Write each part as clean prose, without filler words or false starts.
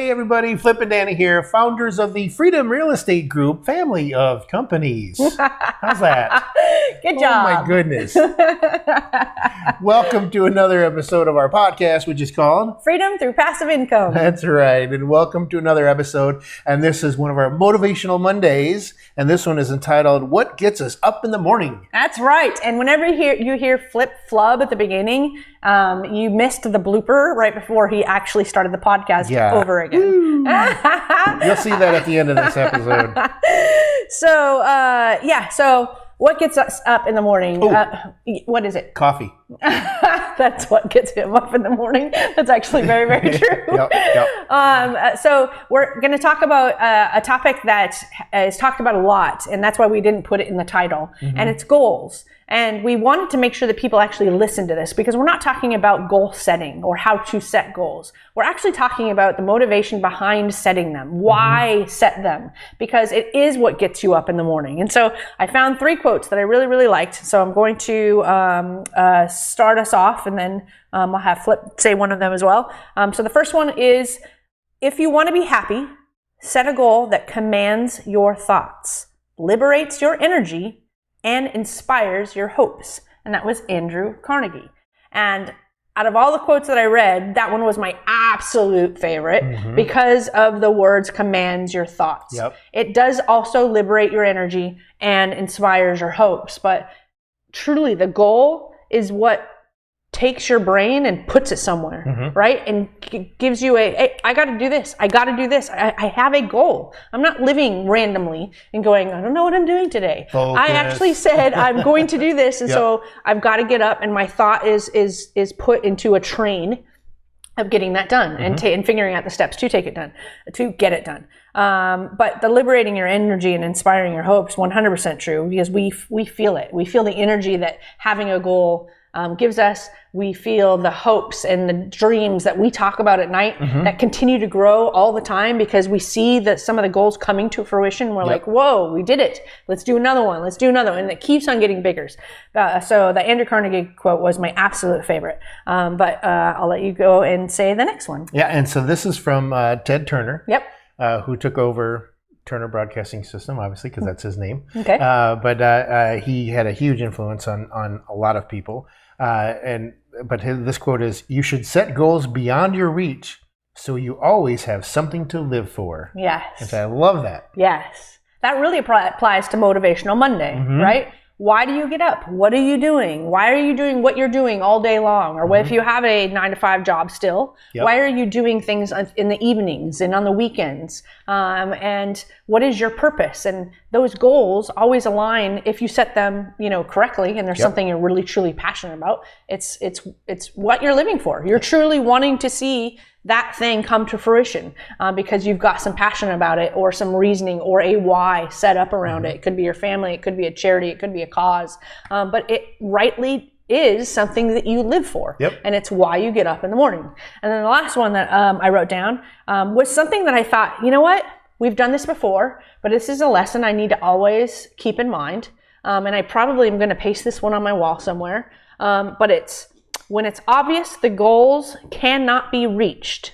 Hey everybody, Flip and Danny here, founders of the Freedom Real Estate Group family of companies. How's that? Good job. Oh my goodness. Welcome to another episode of our podcast, which is called Freedom Through Passive Income. That's right. And welcome to another episode. And this is one of our Motivational Mondays. And this one is entitled, What Gets Us Up in the Morning? That's right. And whenever you hear Flip Flub at the beginning, you missed the blooper right before he actually started the podcast over again. You'll see that at the end of this episode. So what gets us up in the morning? What is it? Coffee. That's what gets him up in the morning. That's actually very, very true. Yep. So we're going to talk about a topic that is talked about a lot, and that's why we didn't put it in the title, and it's goals. And we wanted to make sure that people actually listen to this, because we're not talking about goal setting or how to set goals. We're actually talking about the motivation behind setting them. Why set them? Because it is what gets you up in the morning. And so I found 3 quotes that I really, really liked. So I'm going to start us off, and then I'll have Flip say one of them as well. So the first one is, if you want to be happy, set a goal that commands your thoughts, liberates your energy, and inspires your hopes. And that was Andrew Carnegie. And out of all the quotes that I read, that one was my absolute favorite because of the words commands your thoughts. Yep. It does also liberate your energy and inspires your hopes. But truly, the goal is what takes your brain and puts it somewhere, right? And gives you I got to do this. I got to do this. I have a goal. I'm not living randomly and going, I don't know what I'm doing today. Focus. I actually said I'm going to do this. And so I've got to get up, and my thought is put into a train of getting that done and figuring out the steps to take it done, to get it done. But the liberating your energy and inspiring your hopes, 100% true, because we feel it. We feel the energy that having a goal gives us. We feel the hopes and the dreams that we talk about at night that continue to grow all the time, because we see that some of the goals coming to fruition. We're like, whoa, we did it. Let's do another one. Let's do another one. And it keeps on getting bigger. So the Andrew Carnegie quote was my absolute favorite. But I'll let you go and say the next one. Yeah, and so this is from Ted Turner. Yep. Who took over Turner Broadcasting System, obviously, because that's his name. Okay. But he had a huge influence on a lot of people. But this quote is, you should set goals beyond your reach so you always have something to live for. Yes. And so I love that. Yes. That really applies to Motivational Monday, right? Why do you get up? What are you doing? Why are you doing what you're doing all day long? Or what if you have a 9-to-5 job still? Why are you doing things in the evenings and on the weekends? And what is your purpose? And those goals always align if you set them, correctly, and there's something you're really truly passionate about. It's what you're living for. You're truly wanting to see that thing come to fruition because you've got some passion about it, or some reasoning, or a why set up around it. It could be your family, it could be a charity, it could be a cause, but it rightly is something that you live for, and it's why you get up in the morning. And then the last one that I wrote down was something that I thought, you know what, we've done this before, but this is a lesson I need to always keep in mind, and I probably am going to paste this one on my wall somewhere, but it's, when it's obvious the goals cannot be reached,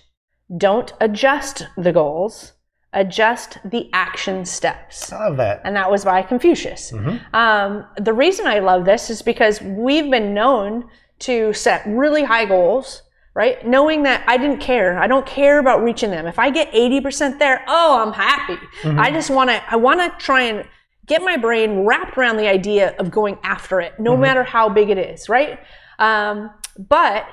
don't adjust the goals, adjust the action steps. I love that. And that was by Confucius. The reason I love this is because we've been known to set really high goals, right? Knowing that I don't care about reaching them. If I get 80% there, I'm happy. I want to try and get my brain wrapped around the idea of going after it, no matter how big it is, right? But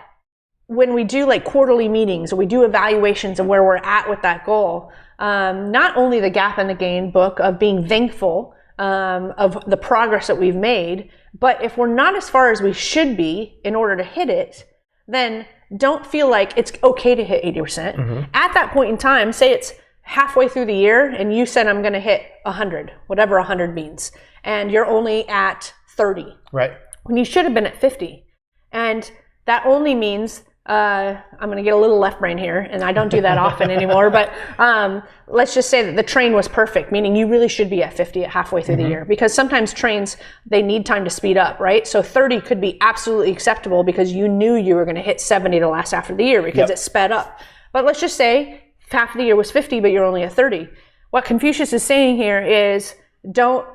when we do like quarterly meetings, or we do evaluations of where we're at with that goal, not only the Gap and the Gain book of being thankful of the progress that we've made, but if we're not as far as we should be in order to hit it, then don't feel like it's okay to hit 80%. At that point in time, say it's halfway through the year and you said, I'm going to hit 100, whatever 100 means, and you're only at 30. Right. When you should have been at 50. And that only means, I'm going to get a little left brain here, and I don't do that often anymore, but let's just say that the train was perfect, meaning you really should be at 50 at halfway through the year, because sometimes trains, they need time to speed up, right? So 30 could be absolutely acceptable because you knew you were going to hit 70 to last after the year because it sped up. But let's just say half of the year was 50, but you're only at 30. What Confucius is saying here is don't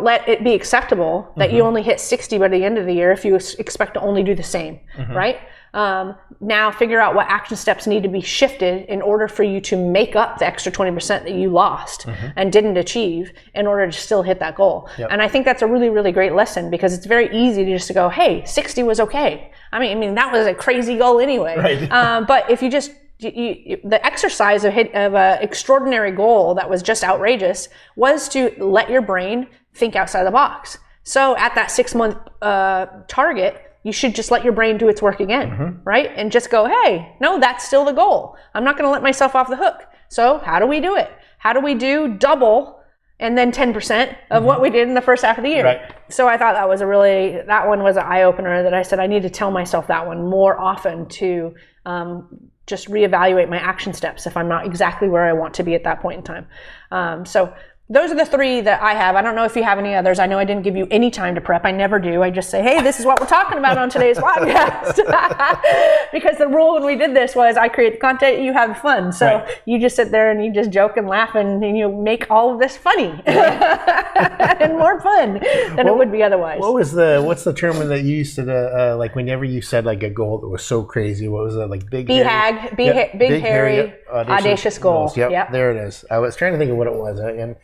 let it be acceptable that you only hit 60 by the end of the year if you expect to only do the same, right? Now figure out what action steps need to be shifted in order for you to make up the extra 20% that you lost and didn't achieve in order to still hit that goal. And I think that's a really, really great lesson, because it's very easy to just go, hey, 60 was okay. I mean, that was a crazy goal anyway. Right. But if you just, the exercise of an extraordinary goal that was just outrageous was to let your brain think outside the box. So at that 6-month target, you should just let your brain do its work again, right? And just go, hey, no, that's still the goal. I'm not going to let myself off the hook. So how do we do it? How do we do double and then 10% of what we did in the first half of the year? Right. So I thought that one was an eye-opener that I said I need to tell myself that one more often to just reevaluate my action steps if I'm not exactly where I want to be at that point in time. So those are the 3 that I have. I don't know if you have any others. I know I didn't give you any time to prep. I never do. I just say, hey, this is what we're talking about on today's podcast. Because the rule when we did this was I create the content, you have fun. So you just sit there and you just joke and laugh and you make all of this funny and more fun than it would be otherwise. What's the term that you used to, like whenever you said like a goal that was so crazy, what was it, like big hairy, audacious goal. Yep, there it is. I was trying to think of what it was. And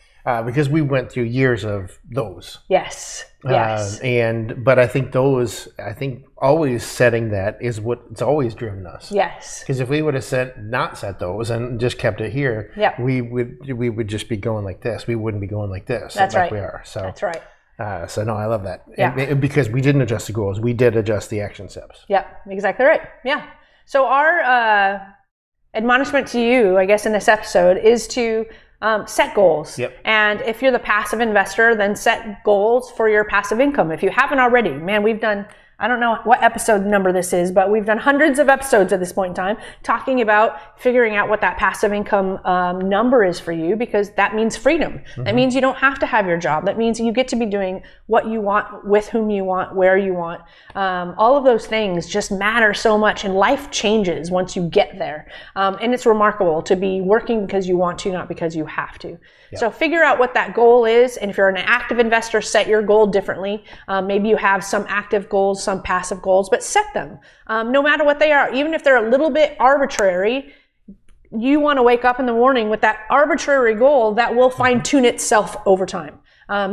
because we went through years of those. Yes. But I think always setting that is what's always driven us. Yes. Because if we would have not set those and just kept it here, we would just be going like this. We wouldn't be going like this. That's like right. We are. So that's right. So no, I love that. Yeah. And because we didn't adjust the goals, we did adjust the action steps. Yeah, exactly right. Yeah. So our admonishment to you, I guess, in this episode is to set goals. And if you're the passive investor, then set goals for your passive income. If you haven't already, man, we've done, I don't know what episode number this is, but we've done hundreds of episodes at this point in time talking about figuring out what that passive income number is for you, because that means freedom. That means you don't have to have your job. That means you get to be doing what you want, with whom you want, where you want. All of those things just matter so much, and life changes once you get there. And it's remarkable to be working because you want to, not because you have to. So figure out what that goal is, and if you're an active investor, set your goal differently. Maybe you have some active goals, some passive goals, but set them. No matter what they are, even if they're a little bit arbitrary, you want to wake up in the morning with that arbitrary goal that will fine-tune itself over time.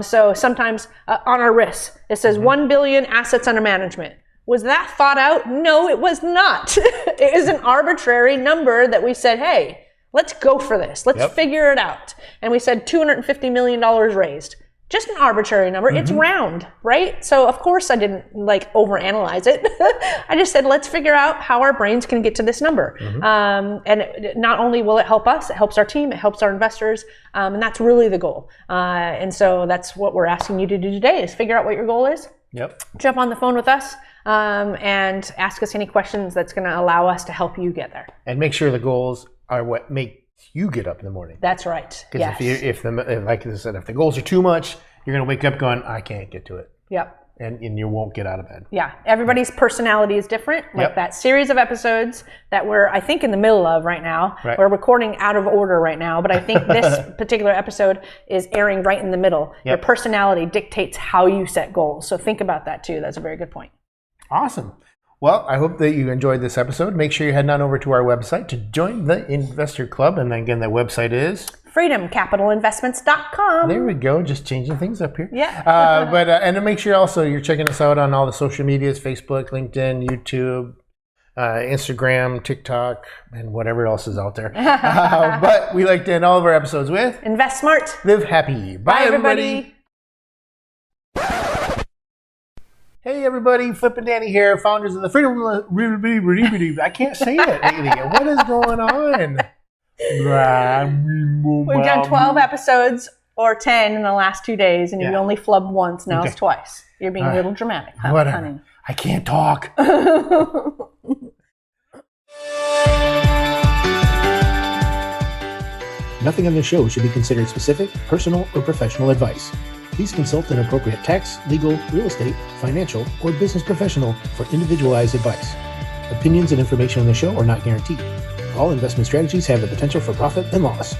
So sometimes on our wrists, it says 1 billion assets under management. Was that thought out? No, it was not. It is an arbitrary number that we said, hey, let's go for this. Let's figure it out. And we said $250 million raised. Just an arbitrary number. It's round, right? So of course I didn't overanalyze it. I just said, let's figure out how our brains can get to this number. And not only will it help us, it helps our team, it helps our investors. And that's really the goal. And so that's what we're asking you to do today, is figure out what your goal is. Jump on the phone with us and ask us any questions that's going to allow us to help you get there. And make sure the goals are what make you get up in the morning. That's right. Because if like I said, if the goals are too much, you're going to wake up going, I can't get to it. And you won't get out of bed. Everybody's personality is different. Like that series of episodes that we're, I think, in the middle of right now. We're recording out of order right now, but I think this particular episode is airing right in the middle. Your personality dictates how you set goals. So think about that too. That's a very good point. Awesome. Well, I hope that you enjoyed this episode. Make sure you head on over to our website to join the Investor Club. And again, that website is freedomcapitalinvestments.com. There we go. Just changing things up here. And to make sure also you're checking us out on all the social medias, Facebook, LinkedIn, YouTube, Instagram, TikTok, and whatever else is out there. But we like to end all of our episodes with invest smart, live happy. Bye everybody. Hey everybody, Flip and Danny here, founders of the Freedom. I can't say it lately. What is going on? We've done 12 episodes or 10 in the last 2 days, and you only flubbed once. Now it's twice. You're being a little dramatic, honey. I can't talk. Nothing on this show should be considered specific, personal, or professional advice. Please consult an appropriate tax, legal, real estate, financial, or business professional for individualized advice. Opinions and information on the show are not guaranteed. All investment strategies have the potential for profit and loss.